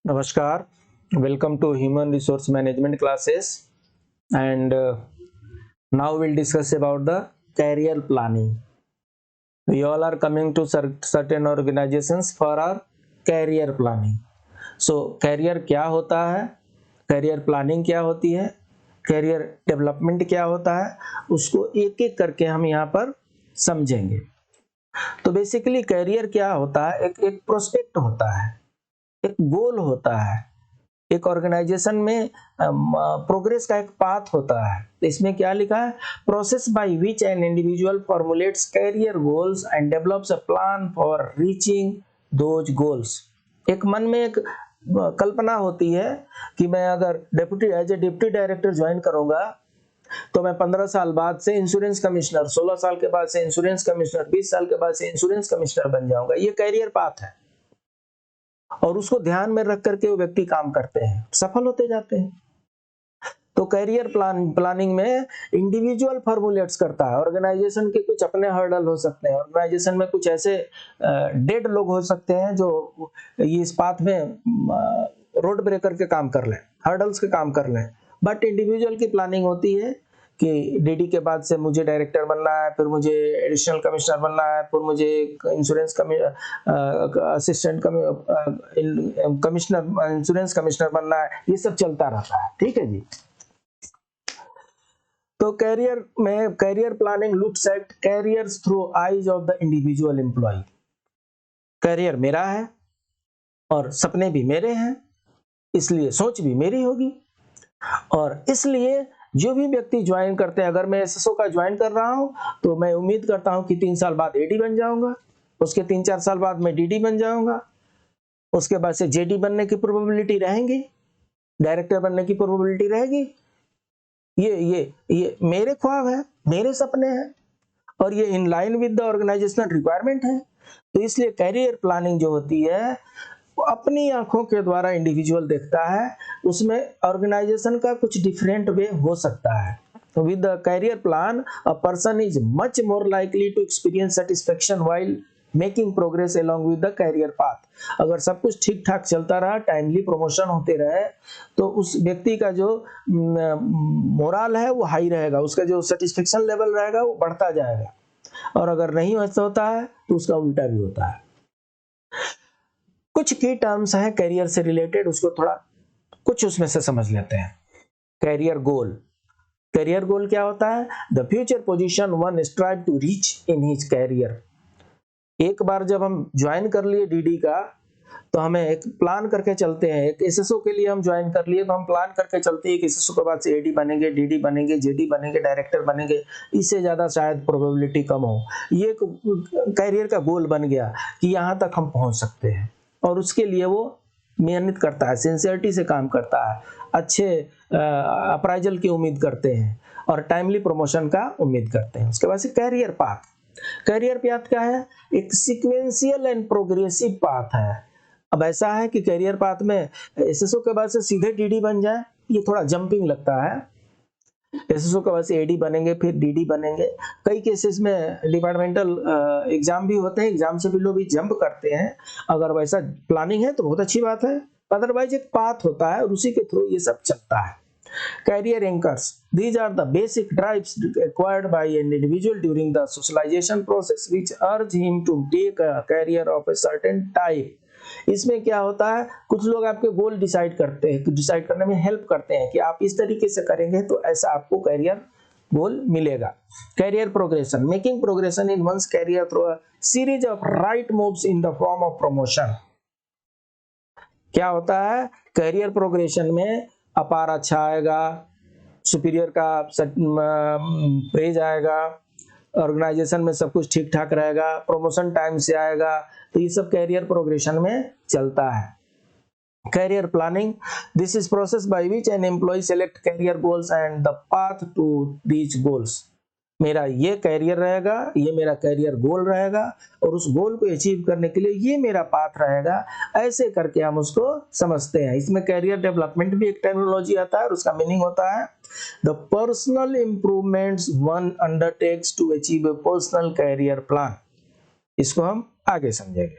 Namaskar, welcome to Human Resource Management classes and now we'll discuss about the career planning. We all are coming to certain organizations for our career planning. So career क्या होता है, career planning क्या होती है, career development क्या होता है, उसको एक एक करके हम यहाँ पर समझेंगे। तो बेसिकली कैरियर क्या होता है, एक प्रोस्पेक्ट होता है, एक गोल होता है, एक ऑर्गेनाइजेशन में प्रोग्रेस का एक पाथ होता है। तो इसमें क्या लिखा है, process by which an individual formulates career goals and develops a plan for reaching those goals. एक मन में एक कल्पना होती है कि मैं अगर as a deputy director join करूंगा तो मैं 15 साल बाद से इंश्योरेंस कमिश्नर, 16 साल के बाद से इंश्योरेंस कमिश्नर, 20 साल के बाद से इंश्योरेंस कमिश्नर बन जाऊंगा। ये कैरियर पाथ है और उसको ध्यान में रख करके वो व्यक्ति काम करते हैं, सफल होते जाते हैं। तो कैरियर प्लानिंग में इंडिविजुअल फॉर्मुलेट्स करता है। ऑर्गेनाइजेशन के कुछ अपने हर्डल हो सकते हैं, ऑर्गेनाइजेशन में कुछ ऐसे डेड लोग हो सकते हैं जो इस पाथ में रोड ब्रेकर के काम कर लें, हर्डल्स के काम कर लें। बट इंडिविजुअल की प्लानिंग होती है कि डीडी के बाद से मुझे डायरेक्टर बनना है, फिर मुझे एडिशनल कमिश्नर बनना है, फिर मुझे insurance assistant commissioner, insurance commissioner बनना है। ये सब चलता रहता है, ठीक है जी। तो career planning looks at careers through eyes of the individual employee. Career मेरा है और सपने भी मेरे हैं, इसलिए सोच भी मेरी होगी और इसलिए जो भी व्यक्ति ज्वाइन करते हैं, अगर मैं एसएसओ का ज्वाइन कर रहा हूं तो मैं उम्मीद करता हूं कि 3 साल बाद एडी बन जाऊंगा, उसके 3-4 साल बाद मैं डीडी बन जाऊंगा, उसके बाद से जेडी बनने की प्रोबेबिलिटी रहेगी, डायरेक्टर बनने की प्रोबेबिलिटी रहेगी। ये मेरे ख्वाब है, मेरे सपने हैं और ये in line with the organisational requirement है। तो इसलिए कैरियर प्लानिंग जो होती है अपनी आंखों के द्वारा इंडिविजुअल देखता है, उसमें ऑर्गेनाइजेशन का कुछ डिफरेंट वे हो सकता है। तो with the career plan a person is much more likely to experience satisfaction while making progress along with the career path. अगर सब कुछ ठीक ठाक चलता रहा, टाइमली प्रमोशन होते रहे, तो उस व्यक्ति का जो मोरल है वो हाई रहेगा, उसका जो सेटिस्फेक्शन लेवल रहेगा वो बढ़ता जाएगा। और अगर नहीं ऐसा होता है तो उसका उल्टा भी होता है। कुछ की टर्म्स हैं कैरियर से रिलेटेड, उसको थोड़ा कुछ उसमें से समझ लेते हैं। कैरियर गोल, कैरियर गोल क्या होता है, the future position one strive to reach in his career. एक बार जब हम ज्वाइन कर लिए डीडी का तो हमें एक प्लान करके चलते हैं। एक एसएसओ के लिए हम ज्वाइन कर लिए तो हम प्लान करके चलते हैं कि एसएसओ के बाद से एडी बनेंगे, डीडी बनेंगे, जेडी बनेंगे, डायरेक्टर बनेंगे। इससे ज्यादा शायद प्रोबेबिलिटी कम हो। ये कैरियर का गोल बन गया कि यहाँ तक हम पहुंच सकते हैं और उसके लिए वो मेहनत करता है, सिंसियरिटी से काम करता है, अच्छे अप्राइजल की उम्मीद करते हैं और टाइमली प्रमोशन का उम्मीद करते हैं। उसके बाद से कैरियर पाथ, कैरियर पाथ क्या है, एक सीक्वेंशियल एंड प्रोग्रेसिव पाथ है। अब ऐसा है कि कैरियर पाथ में एसएसओ के बाद से सीधे डीडी बन जाए, ये थोड़ा जंपिंग लगता है। एसएसओ के बाद से एडी बनेंगे, फिर डीडी बनेंगे। कई केसेस में डिपार्टमेंटल एग्जाम भी होते हैं, एग्जाम से भी लोग भी जंप करते हैं। अगर वैसा प्लानिंग है तो बहुत अच्छी बात है, अदरवाइज एक पाथ होता है और उसी के थ्रू ये सब चलता है। Career anchors, these are the basic drives acquired by an individual during the socialization process which urge him to take a career of a certain type. इसमें क्या होता है, कुछ लोग आपके गोल डिसाइड करते हैं, डिसाइड करने में हेल्प करते हैं कि आप इस तरीके से करेंगे तो ऐसा आपको कैरियर गोल मिलेगा। Career progression, making progression in one's career through a series of right moves in the form of promotion. क्या होता है, कैरियर प्रोग्रेशन में अपार अच्छा आएगा, सुपीरियर का प्रेज आएगा, ऑर्गेनाइजेशन में सब कुछ ठीक ठाक रहेगा, प्रमोशन टाइम से आएगा। तो ये सब कैरियर प्रोग्रेशन में चलता है। Career planning, this is process by which an employee select career goals and the path to reach goals. मेरा ये कैरियर रहेगा, ये मेरा कैरियर गोल रहेगा और उस गोल को अचीव करने के लिए ये मेरा पाथ रहेगा। ऐसे करके हम उसको समझते हैं। इसमें कैरियर डेवलपमेंट भी एक टेक्नोलॉजी आता है और उसका मीनिंग होता है the personal improvements one undertakes to achieve a personal career plan. इसको हम आगे समझेंगे।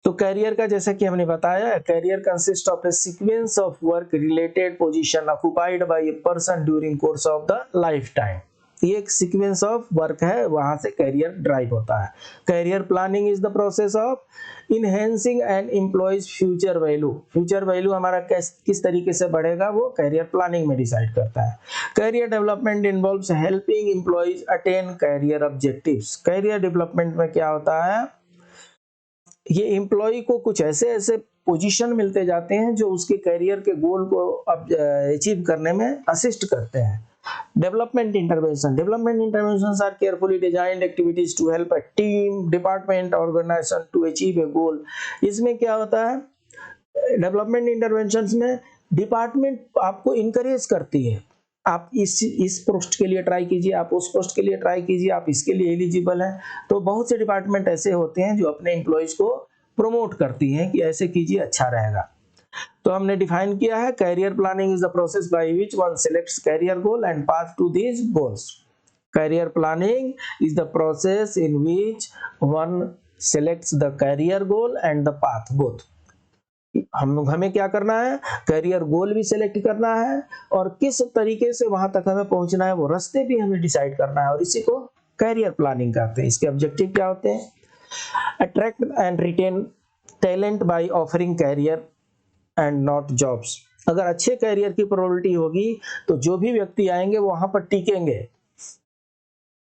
तो कैरियर का जैसा कि हमने बताया, career consist of a sequence of work related position occupied by a person during course of the life time. ये एक सीक्वेंस ऑफ वर्क है, वहां से कैरियर ड्राइव होता है। Career planning is the process of enhancing an employee's future value. Future value हमारा किस तरीके से बढ़ेगा वो कैरियर प्लानिंग में डिसाइड करता है। Career development involves helping employees attain career objectives. Career development में क्या होता है, ये एम्प्लॉय को कुछ ऐसे ऐसे पोजीशन मिलते जाते हैं जो उसके कैरियर के गोल को अचीव करने में असिस्ट करते हैं। Development interventions are carefully designed activities to help a team, department, organisation to achieve a goal. इसमें क्या होता है, डेवलपमेंट इंटरवेंशंस में डिपार्टमेंट आपको इनकरेज करती है, आप इस पोस्ट के लिए ट्राई कीजिए, आप उस पोस्ट के लिए ट्राई कीजिए, आप इसके लिए एलिजिबल हैं। तो बहुत से डिपार्टमेंट ऐसे होते हैं जो अपने एम्प्लॉयज को प्रमोट करती हैं कि ऐसे कीजिए अच्छा रहेगा। तो हमने डिफाइन किया है, career planning is the process by which one selects career goal and path to these goals. Career planning is the process in which one selects the career goal and the path both. हमें क्या करना है, career गोल भी select करना है और किस तरीके से वहां तक हमें पहुंचना है वो रास्ते भी हमें डिसाइड करना है, और इसी को कैरियर प्लानिंग कहते हैं। इसके ऑब्जेक्टिव क्या होते हैं, attract and retain talent by offering career and not jobs. अगर अच्छे कैरियर की प्रोबेबिलिटी होगी तो जो भी व्यक्ति आएंगे वो वहां पर टिकेंगे,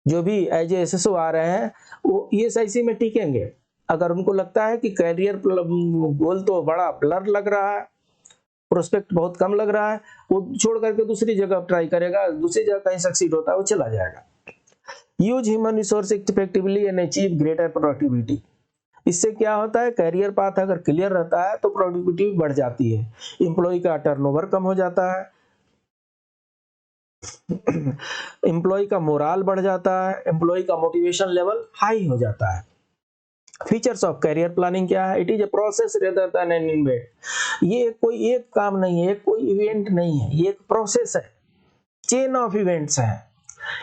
जो भी एज एसएसओ आ रहे हैं वो ईएसआईसी में टिकेंगे। अगर उनको लगता है कि कैरियर गोल तो बड़ा ब्लर लग रहा है, प्रोस्पेक्ट बहुत कम लग रहा है, वो छोड़ करके दूसरी जगह ट्राई करेगा, दूसरी जगह कहीं सक्सीड होता है वो चला जाएगा। Use human resource effectively and achieve greater productivity. इससे क्या होता है, कैरियर पाथ अगर क्लियर रहता है तो प्रोडक्टिविटी बढ़ जाती है, एम्प्लॉय का टर्नओवर कम हो जाता है, एम्प्लॉय का मोराल बढ़ जाता है, एम्प्लॉय का मोटिवेशन लेवल हाई हो जाता है। फीचर्स ऑफ कैरियर प्लानिंग क्या है, it is a process rather than an event. ये कोई एक काम नहीं है, कोई इवेंट नहीं है, ये एक प्रोसेस है, चेन ऑफ इवेंट्स है।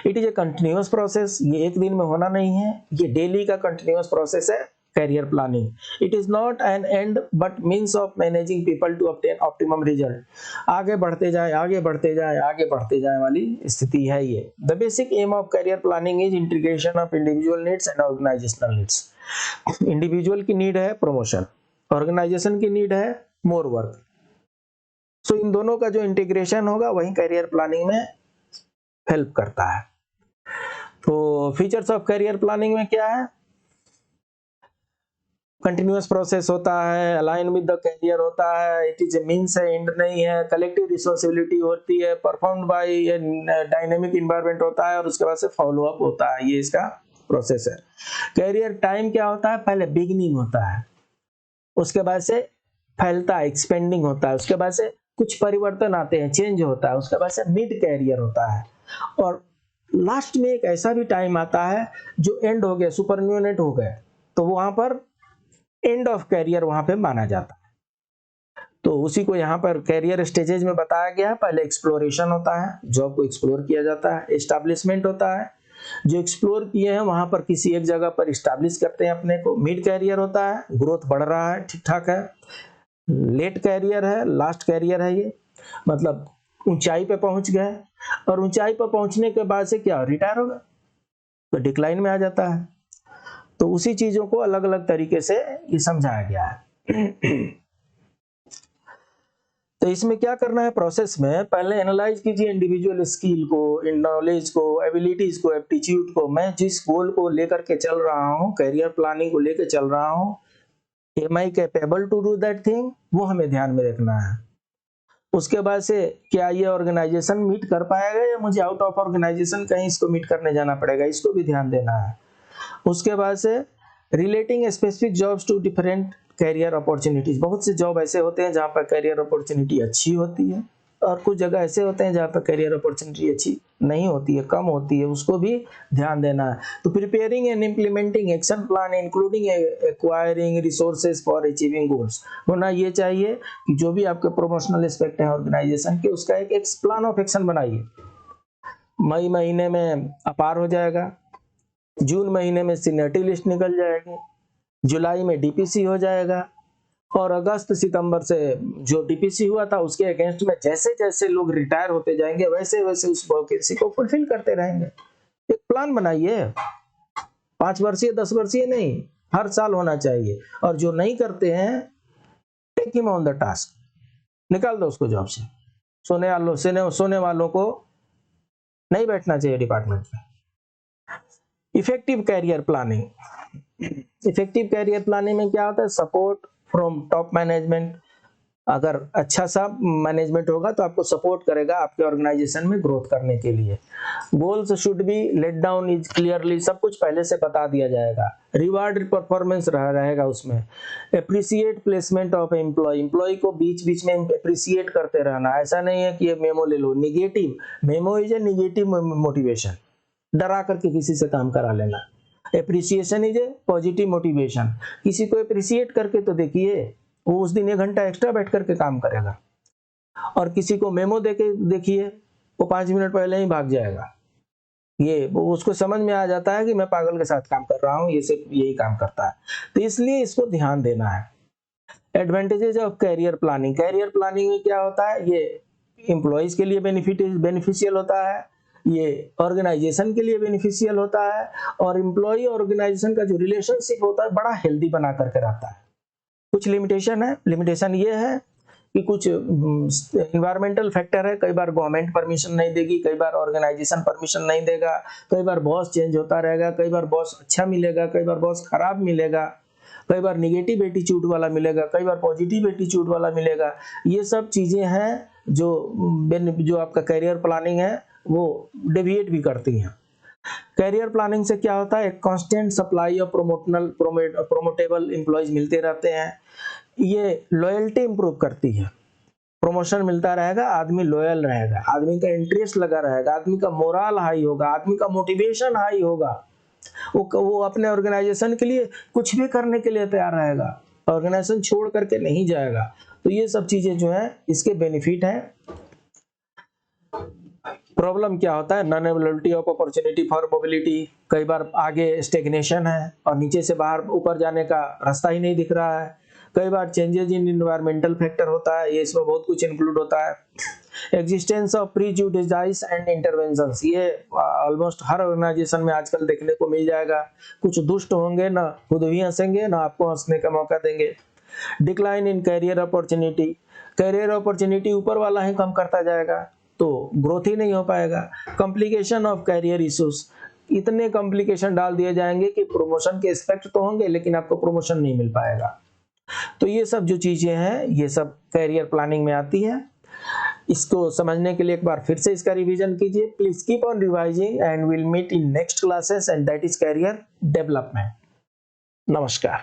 It is a continuous process, ये एक दिन में होना नहीं है, ये डेली का कंटिन्यूअस प्रोसेस है career planning. It is not an end but means of managing people to obtain optimum result. आगे बढ़ते जाए आगे बढ़ते जाए आगे बढ़ते जाए वाली स्थिति है ये। The basic aim of career planning is integration of individual needs and organisational needs. Individual की नीड है प्रमोशन, ऑर्गेनाइजेशन की नीड है मोर वर्क। सो इन दोनों का जो इंटीग्रेशन होगा वही कैरियर प्लानिंग में हेल्प करता है। तो फीचर्स ऑफ कैरियर प्लानिंग में क्या है, कंटिन्यूअस प्रोसेस होता है, अलाइन विद द कैरियर होता है, इट इज ए मींस है एंड नहीं है, कलेक्टिव रिस्पांसिबिलिटी होती है, performed by A dynamic environment होता है और उसके बाद से फॉलो अप होता है। ये इसका प्रोसेस है। कैरियर टाइम क्या होता है, पहले बिगिनिंग होता है, उसके बाद से फैलता है, एक्सपेंडिंग होता है, उसके बाद से कुछ परिवर्तन आते हैं, चेंज होता है, उसके बाद से मिड कैरियर होता है, और लास्ट में एक ऐसा भी टाइम आता है जो एंड हो गया, सुपरन्यूनेट हो गए, तो वहां पर एंड ऑफ कैरियर वहां पे माना जाता है। तो उसी को यहाँ पर कैरियर स्टेजेज में बताया गया है। पहले एक्सप्लोरेशन होता है, जॉब को एक्सप्लोर किया जाता है, एस्टैब्लिशमेंट होता है, जो एक्सप्लोर किए हैं वहां पर किसी एक जगह पर एस्टैब्लिश करते हैं अपने को, मिड कैरियर होता है, ग्रोथ बढ़ रहा है, ठीक ठाक है, लेट कैरियर है, लास्ट कैरियर है, ये मतलब ऊंचाई पे पहुंच गए, और ऊंचाई पर पहुंचने के बाद से क्या, रिटायर हो गए तो डिक्लाइन में आ जाता है। तो उसी चीजों को अलग अलग तरीके से ये समझाया गया है। तो इसमें क्या करना है, प्रोसेस में पहले एनालाइज कीजिए इंडिविजुअल स्किल को, नॉलेज को, एबिलिटीज को, एप्टीट्यूड को। मैं जिस गोल को लेकर के चल रहा हूँ, कैरियर प्लानिंग को लेकर चल रहा हूँ, am I capable to do that thing, वो हमें ध्यान में रखना है। उसके बाद से क्या ये ऑर्गेनाइजेशन मीट कर पाएगा या मुझे आउट ऑफ ऑर्गेनाइजेशन कहीं इसको मीट करने जाना पड़ेगा, इसको भी ध्यान देना है। उसके बाद से relating specific jobs to different career opportunities. बहुत से जॉब ऐसे होते हैं जहाँ पर कैरियर अपॉर्चुनिटी अच्छी होती है, और कुछ जगह ऐसे होते हैं जहाँ पर कैरियर अपॉर्चुनिटी अच्छी नहीं होती है, कम होती है, उसको भी ध्यान देना है। तो preparing and implementing action plan including acquiring resources for achieving goals. होना ये चाहिए कि जो भी आपके प्रोमोशनल एस्पेक्ट है ऑर्गेनाइजेशन के, उसका एक प्लान ऑफ एक्शन बनाइए। मई महीने में अपार हो जाएगा, जून महीने में सीनियरिटी लिस्ट निकल जाएगी, जुलाई में डीपीसी हो जाएगा, और अगस्त सितंबर से जो डीपीसी हुआ था उसके अगेंस्ट में जैसे जैसे लोग रिटायर होते जाएंगे वैसे वैसे उस वैकेंसी को फुलफिल करते रहेंगे। एक प्लान बनाइए, 5 वर्षीय 10 वर्षीय नहीं, हर साल होना चाहिए। और जो नहीं करते हैं, take him on the task, निकाल दो उसको जॉब से। सोने वालों को नहीं बैठना चाहिए डिपार्टमेंट में। Effective career planning, effective career planning में क्या होता है? Support from top management. अगर अच्छा सा मैनेजमेंट होगा तो आपको सपोर्ट करेगा आपके ऑर्गेनाइजेशन में ग्रोथ करने के लिए। Goals should be let down is clearly, सब कुछ पहले से बता दिया जाएगा। रिवार्ड परफॉर्मेंस रहेगा उसमें। Appreciate placement of employee, employee को बीच बीच में अप्रिसिएट करते रहना। ऐसा नहीं है कि ये मेमो ले लो, negative memo is a negative motivation, डरा करके किसी से काम करा लेना। Appreciation is a positive motivation, किसी को अप्रिसिएट करके तो देखिए, वो उस दिन 1 घंटा एक्स्ट्रा बैठ करके काम करेगा। और किसी को मेमो देके देखिए, वो 5 मिनट पहले ही भाग जाएगा। ये उसको समझ में आ जाता है कि मैं पागल के साथ काम कर रहा हूँ, ये सिर्फ यही काम करता है। तो इसलिए इसको ध्यान देना है। Advantages of career planning, career planning में क्या होता है? ये एम्प्लॉइज के लिए बेनिफिशियल होता है, ये ऑर्गेनाइजेशन के लिए बेनिफिशियल होता है, और एम्प्लॉय ऑर्गेनाइजेशन का जो रिलेशनशिप होता है बड़ा हेल्दी बना करके रहता है। कुछ लिमिटेशन है, लिमिटेशन ये है कि कुछ इन्वायरमेंटल फैक्टर है, कई बार गवर्नमेंट परमिशन नहीं देगी, कई बार ऑर्गेनाइजेशन परमिशन नहीं देगा, कई बार बॉस चेंज होता रहेगा, कई बार बॉस अच्छा मिलेगा, कई बार बॉस खराब मिलेगा, कई बार निगेटिव एटीट्यूड वाला मिलेगा, कई बार पॉजिटिव एटीट्यूड वाला मिलेगा। ये सब चीजें हैं जो आपका कैरियर प्लानिंग है वो डेविएट भी करती हैं। कैरियर प्लानिंग से क्या होता है? एक कांस्टेंट सप्लाई ऑफ प्रोमोटेबल एम्प्लॉयज मिलते रहते हैं। ये लॉयल्टी इंप्रूव करती है, प्रमोशन मिलता रहेगा, आदमी लॉयल रहेगा, आदमी का इंटरेस्ट लगा रहेगा, आदमी का मोरल हाई होगा, आदमी का मोटिवेशन हाई होगा, वो अपने ऑर्गेनाइजेशन के लिए कुछ भी करने के लिए तैयार रहेगा, ऑर्गेनाइजेशन छोड़ करके नहीं जाएगा। तो ये सब चीजें जो है इसके बेनिफिट हैं। प्रॉब्लम क्या होता है? Non availability of opportunity for mobility, कई बार आगे स्टेग्नेशन है और नीचे से बाहर ऊपर जाने का रास्ता ही नहीं दिख रहा है। कई बार चेंजेस इन एनवायरमेंटल फैक्टर होता है, ये इसमें बहुत कुछ इंक्लूड होता है। Existence of prejudice and interventions, ये ऑलमोस्ट हर ऑर्गेनाइजेशन में आजकल देखने को मिल जाएगा। कुछ दुष्ट होंगे, ना खुद भी हंसेंगे ना आपको हंसने का मौका देंगे। Decline in career opportunity, career opportunity ऊपर वाला ही कम करता जाएगा तो ग्रोथ ही नहीं हो पाएगा। कॉम्प्लिकेशन ऑफ कैरियर इश्यूज, इतने कॉम्प्लिकेशन डाल दिए जाएंगे कि प्रमोशन के एक्सपेक्ट तो होंगे लेकिन आपको प्रमोशन नहीं मिल पाएगा। तो ये सब जो चीजें हैं ये सब कैरियर प्लानिंग में आती है। इसको समझने के लिए एक बार फिर से इसका रिवीजन कीजिए। Please keep on revising and will meet in next classes, and that is career development. नमस्कार।